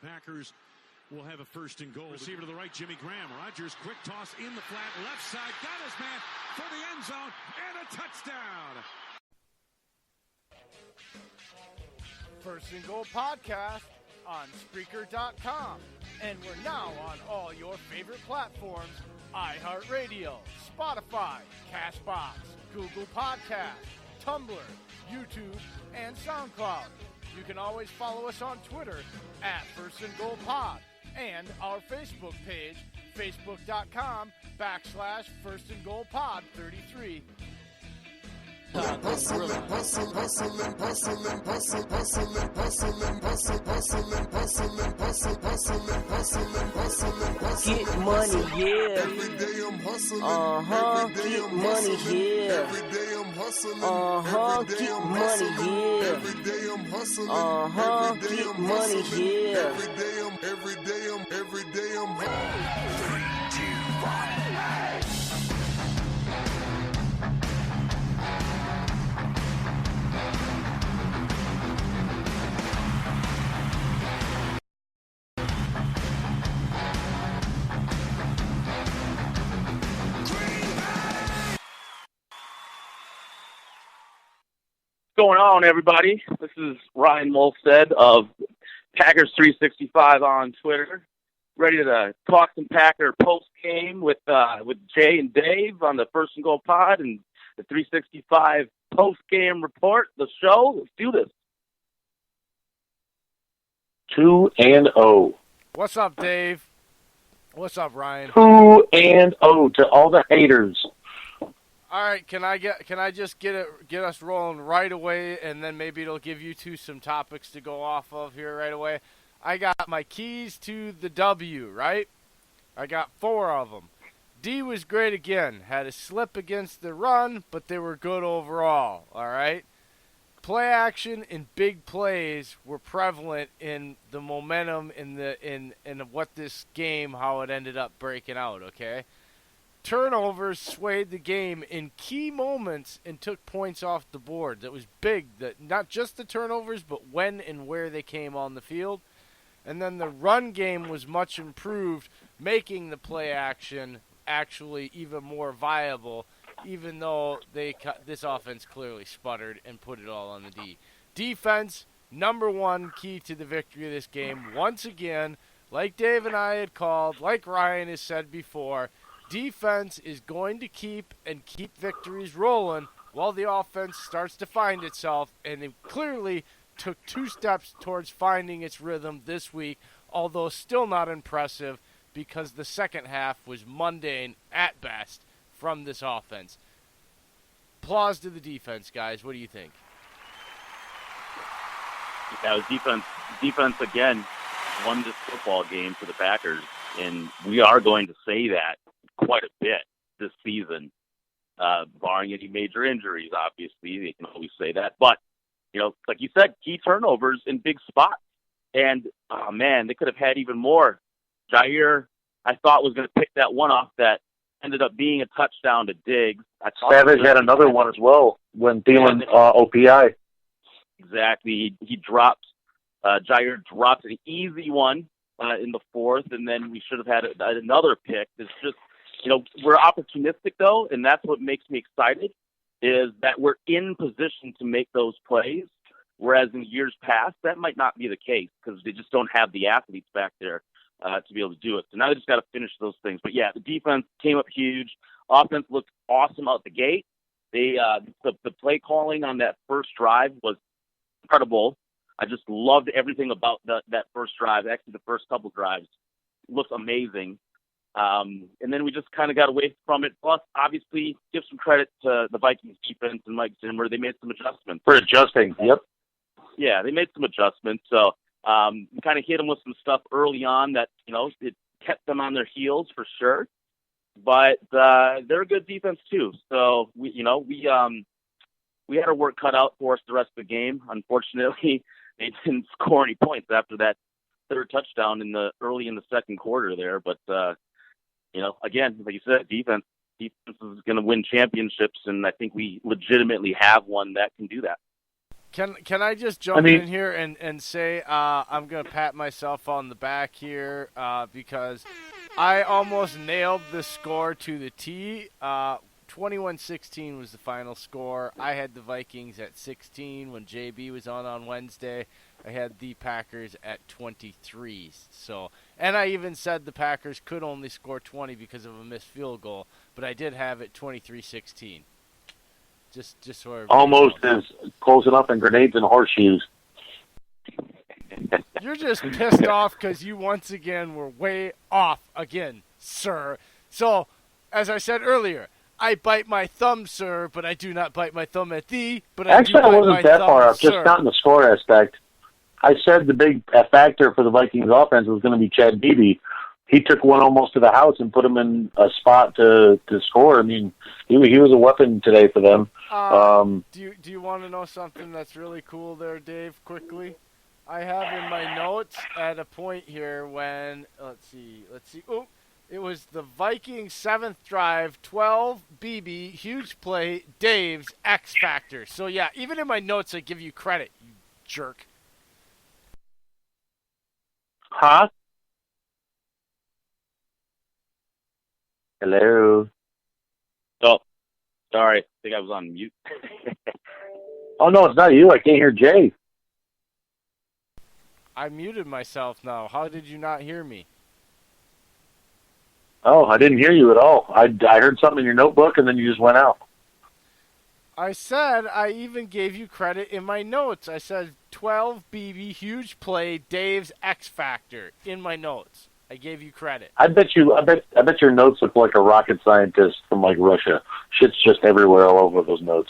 Packers will have a first and goal. Receiver to the right, Jimmy Graham. Rodgers, quick toss in the flat, left side, got his man for the end zone, and a touchdown. First and Goal podcast on Spreaker.com. And we're now on all your favorite platforms: iHeartRadio, Spotify, Castbox, Google Podcasts, Tumblr, YouTube, and SoundCloud. You can always follow us on Twitter at First and Goal Pod, and our Facebook page, facebook.com/First and Goal Pod 33. Get money, yeah. Get money, yeah. Get money, yeah. Get money, yeah. Every day I'm 3, 2, 1. What's going on, everybody? This is Ryan Molstad of Packers 365 on Twitter, ready to talk some Packer post-game with Jay and Dave on the First and Goal Pod and the 365 post-game report, the show. Let's do this. 2-0. What's up, Dave? What's up, Ryan? 2-0 to all the haters. All right, can I just get us rolling right away, and then maybe it'll give you two some topics to go off of here right away. I got my keys to the W, right? I got 4 of them. D was great again. Had a slip against the run, but they were good overall, all right? Play action and big plays were prevalent in the momentum in what this game, how it ended up breaking out, okay? Turnovers swayed the game in key moments and took points off the board. That was big. That not just the turnovers, but when and where they came on the field. And then the run game was much improved, making the play action actually even more viable, even though this offense clearly sputtered and put it all on the D. Defense, number one key to the victory of this game. Once again, like Dave and I had called, like Ryan has said before, defense is going to keep victories rolling while the offense starts to find itself, and it clearly took 2 steps towards finding its rhythm this week, although still not impressive because the second half was mundane at best from this offense. Applause to the defense, guys. What do you think? That was defense. Defense again won this football game for the Packers, and we are going to say that quite a bit this season, barring any major injuries. Obviously, they can always say that. But, you know, like you said, key turnovers in big spots. And, oh, man, they could have had even more. Jair, I thought, was going to pick that one off that ended up being a touchdown to Diggs. Savage had another one as well when dealing OPI. Exactly. He dropped, Jair dropped an easy one in the fourth, and then we should have had another pick. It's just, you know, we're opportunistic, though, and that's what makes me excited, is that we're in position to make those plays, whereas in years past, that might not be the case because they just don't have the athletes back there to be able to do it. So now they just got to finish those things. But, yeah, the defense came up huge. Offense looked awesome out the gate. The play calling on that first drive was incredible. I just loved everything about that first drive. Actually, the first couple drives looked amazing. And then we just kind of got away from it. Plus, obviously, give some credit to the Vikings defense and Mike Zimmer. They made some adjustments. For adjusting, yep. Yeah, they made some adjustments. So we kind of hit them with some stuff early on that, you know, it kept them on their heels for sure. But they're a good defense too. So we had our work cut out for us the rest of the game. Unfortunately, they didn't score any points after that third touchdown early in the second quarter there. But you know, again, like you said, defense is going to win championships, and I think we legitimately have one that can do that. Can I just jump in here and say I'm going to pat myself on the back here because I almost nailed the score to the T. 21-16 was the final score. I had the Vikings at 16 when JB was on Wednesday. I had the Packers at 23. So, and I even said the Packers could only score 20 because of a missed field goal, but I did have it 23-16. Just so almost as close enough in grenades and horseshoes. You're just pissed off because you once again were way off again, sir. So, as I said earlier, I bite my thumb, sir, but I do not bite my thumb at thee. But actually, I wasn't that far off, sir. just not in the score aspect. I said the big factor for the Vikings offense was going to be Chad Beebe. He took one almost to the house and put him in a spot to score. I mean, he was a weapon today for them. Do you want to know something that's really cool there, Dave, quickly? I have in my notes at a point here when, let's see. Oh, it was the Vikings' 7th drive, 12, BB, huge play, Dave's X Factor. So, yeah, even in my notes, I give you credit, you jerk. Huh? Hello? Oh, sorry. I think I was on mute. Oh, no, it's not you. I can't hear Jay. I muted myself now. How did you not hear me? Oh, I didn't hear you at all. I heard something in your notebook, and then you just went out. I said I even gave you credit in my notes. I said 12 BB, huge play, Dave's X Factor in my notes. I gave you credit. I bet your notes look like a rocket scientist from like Russia. Shit's just everywhere all over those notes.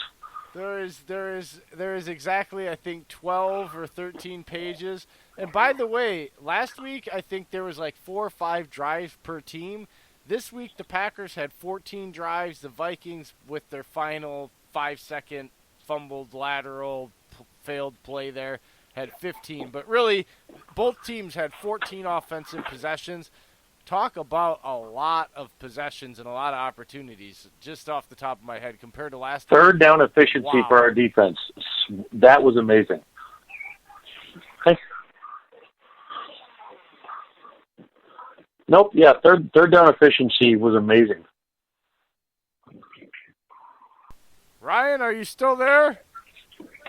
There is exactly, I think, 12 or 13 pages. And by the way, last week I think there was like 4 or 5 drives per team. This week the Packers had 14 drives. The Vikings, with their final 5-second fumbled lateral failed play there, had 15. But really, both teams had 14 offensive possessions. Talk about a lot of possessions and a lot of opportunities, just off the top of my head, compared to last time. Third down efficiency for our defense. That was amazing. Okay. Nope, yeah, third down efficiency was amazing. Ryan, are you still there?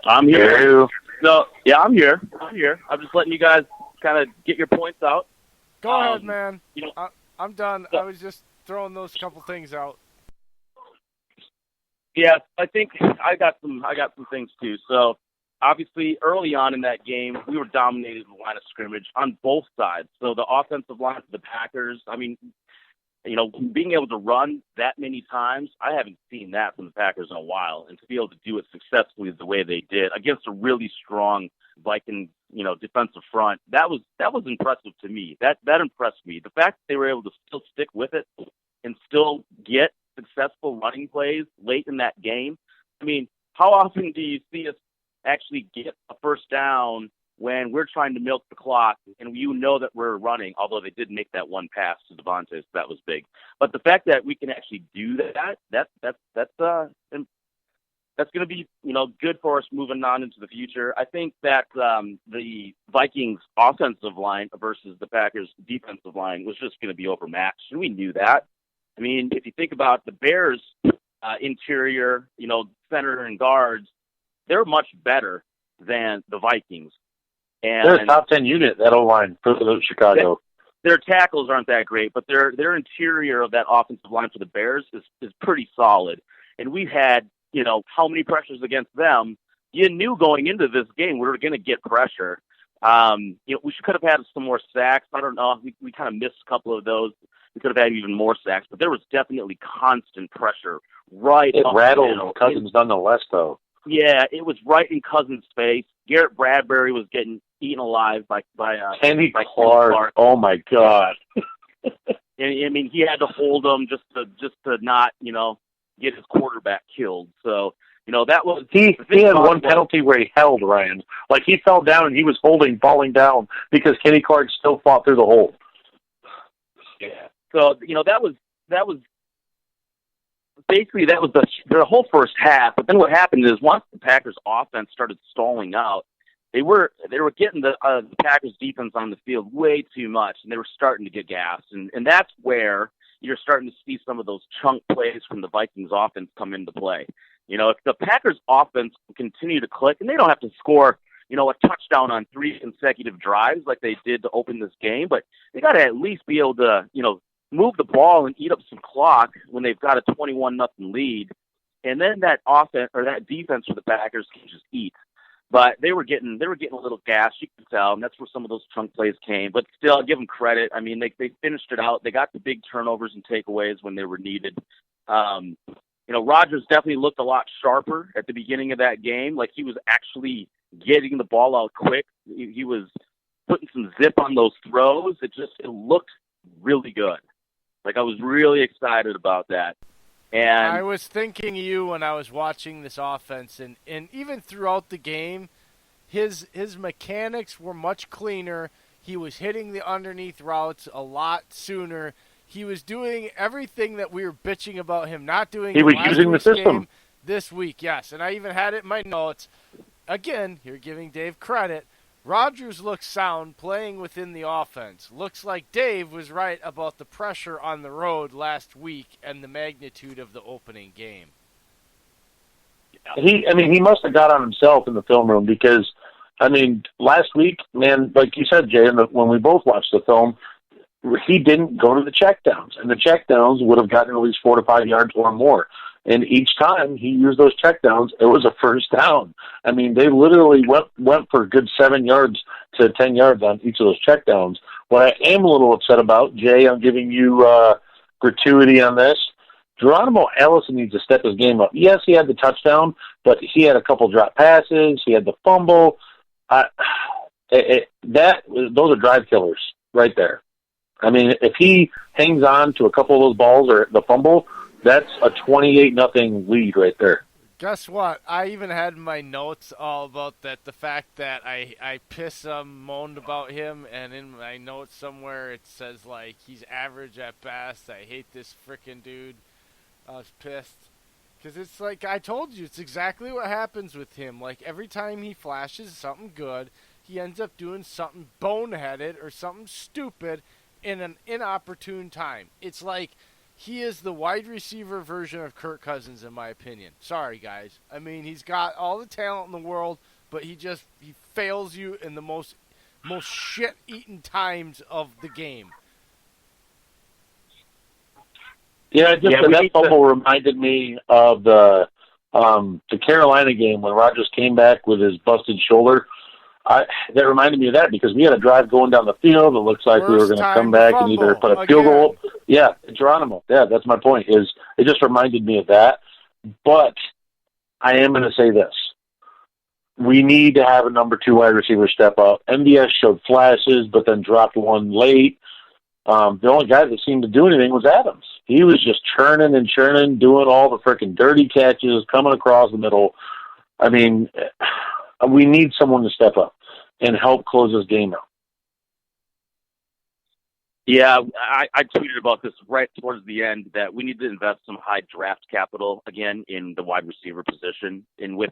I'm here. Hello. No, yeah, I'm here. I'm just letting you guys kind of get your points out. Go ahead, man. You know, I'm done. I was just throwing those couple things out. Yeah, I think I got some things too. So obviously, early on in that game, we were dominated in the line of scrimmage on both sides. So the offensive line of the Packers, I mean, you know, being able to run that many times, I haven't seen that from the Packers in a while. And to be able to do it successfully the way they did against a really strong Viking, you know, defensive front, that was impressive to me. That impressed me. The fact that they were able to still stick with it and still get successful running plays late in that game. I mean, how often do you see us actually get a first down when we're trying to milk the clock and you know that we're running, although they did make that one pass to Devontae, so that was big. But the fact that we can actually do that's going to be, you know, good for us moving on into the future. I think that the Vikings offensive line versus the Packers defensive line was just going to be overmatched, and we knew that. I mean, if you think about the Bears interior, you know, center and guards, they're much better than the Vikings. And they're a top 10 unit, that O-line for Chicago. Their tackles aren't that great, but their interior of that offensive line for the Bears is pretty solid. And we had, you know, how many pressures against them? You knew going into this game we were going to get pressure. You know, we could have had some more sacks. I don't know. We kind of missed a couple of those. We could have had even more sacks, but there was definitely constant pressure right it up rattled Cousins nonetheless, though. Yeah, it was right in Cousins' face. Garrett Bradbury was getting eaten alive by Kenny Clark. Oh my God! I mean, he had to hold him just to not, you know, get his quarterback killed. So, you know, that was he had one penalty where he held Ryan, like he fell down and he was falling down because Kenny Clark still fought through the hole. Yeah. So, you know, that was basically that was the whole first half. But then what happened is once the Packers offense started stalling out, they were getting the Packers defense on the field way too much, and they were starting to get gassed. And that's where you're starting to see some of those chunk plays from the Vikings offense come into play. You know, if the Packers offense continue to click, and they don't have to score, you know, a touchdown on 3 consecutive drives like they did to open this game, but they got to at least be able to, you know, move the ball and eat up some clock when they've got a 21-0 lead. And then that offense or that defense for the Packers can just eat. But they were getting a little gas, you can tell, and that's where some of those chunk plays came. But still, I'll give them credit. I mean, they finished it out. They got the big turnovers and takeaways when they were needed. You know, Rodgers definitely looked a lot sharper at the beginning of that game. Like, he was actually getting the ball out quick. He was putting some zip on those throws. It looked really good. Like, I was really excited about that. And I was thinking you when I was watching this offense, and even throughout the game, his mechanics were much cleaner. He was hitting the underneath routes a lot sooner. He was doing everything that we were bitching about him not doing. He was using the system this week, yes. And I even had it in my notes. Again, you're giving Dave credit. Rodgers looks sound playing within the offense. Looks like Dave was right about the pressure on the road last week and the magnitude of the opening game. He must have got on himself in the film room because, I mean, last week, man, like you said, Jay, when we both watched the film, he didn't go to the checkdowns, and the checkdowns would have gotten at least 4 to 5 yards or more. And each time he used those checkdowns, it was a first down. I mean, they literally went for a good 7 yards to 10 yards on each of those checkdowns. What I am a little upset about, Jay, I'm giving you gratuity on this. Geronimo Allison needs to step his game up. Yes, he had the touchdown, but he had a couple drop passes. He had the fumble. Those are drive killers right there. I mean, if he hangs on to a couple of those balls or the fumble, that's a 28-0 lead right there. Guess what? I even had in my notes all about that. The fact that I moaned about him, and in my notes somewhere it says, like, he's average at best. I hate this frickin' dude. I was pissed. Because it's like, I told you, it's exactly what happens with him. Like, every time he flashes something good, he ends up doing something boneheaded or something stupid in an inopportune time. It's like he is the wide receiver version of Kirk Cousins, in my opinion. Sorry, guys. I mean, he's got all the talent in the world, but he fails you in the most shit-eaten times of the game. Yeah, that fumble reminded me of the Carolina game when Rodgers came back with his busted shoulder. That reminded me of that because we had a drive going down the field. It looks like we were going to come back and either put a field goal. Yeah, Geronimo. Yeah, that's my point. It just reminded me of that. But I am going to say this. We need to have a number 2 wide receiver step up. MDS showed flashes, but then dropped one late. The only guy that seemed to do anything was Adams. He was just churning and churning, doing all the freaking dirty catches, coming across the middle. I mean, we need someone to step up and help close this game out. Yeah, I tweeted about this right towards the end that we need to invest some high draft capital again in the wide receiver position, and with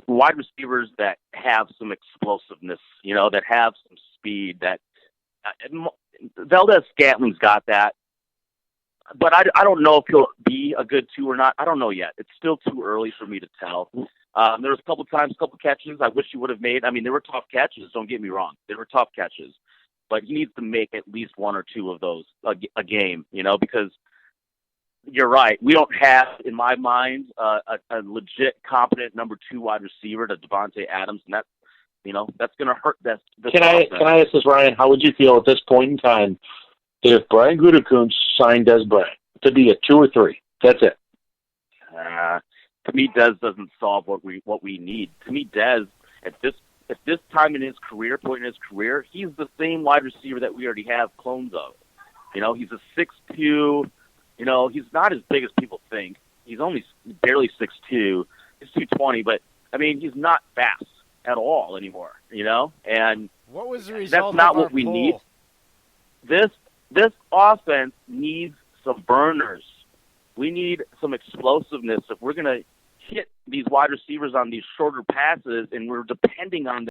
wide receivers that have some explosiveness, you know, that have some speed. That Valdez-Scantling's got that, but I don't know if he'll be a good 2 or not. I don't know yet. It's still too early for me to tell. There was a couple catches I wish he would have made. I mean, they were tough catches. Don't get me wrong. They were tough catches. But he needs to make at least 1 or 2 of those a game, you know, because you're right. We don't have, in my mind, a legit, competent number 2 wide receiver to Devontae Adams, and that's going to hurt this. Can I ask this, Ryan? How would you feel at this point in time if Brian Gutekunst signed Des Bryant to be a 2 or 3? That's it. To me, Des doesn't solve what we need. To me, Des at this time in his career, he's the same wide receiver that we already have clones of. You know, he's a 6'2". You know, he's not as big as people think. He's only barely 6'2". He's 220, but I mean, he's not fast at all anymore. You know, and what was the result? That's not what we need. This offense needs some burners. We need some explosiveness if we're going to hit these wide receivers on these shorter passes, and we're depending on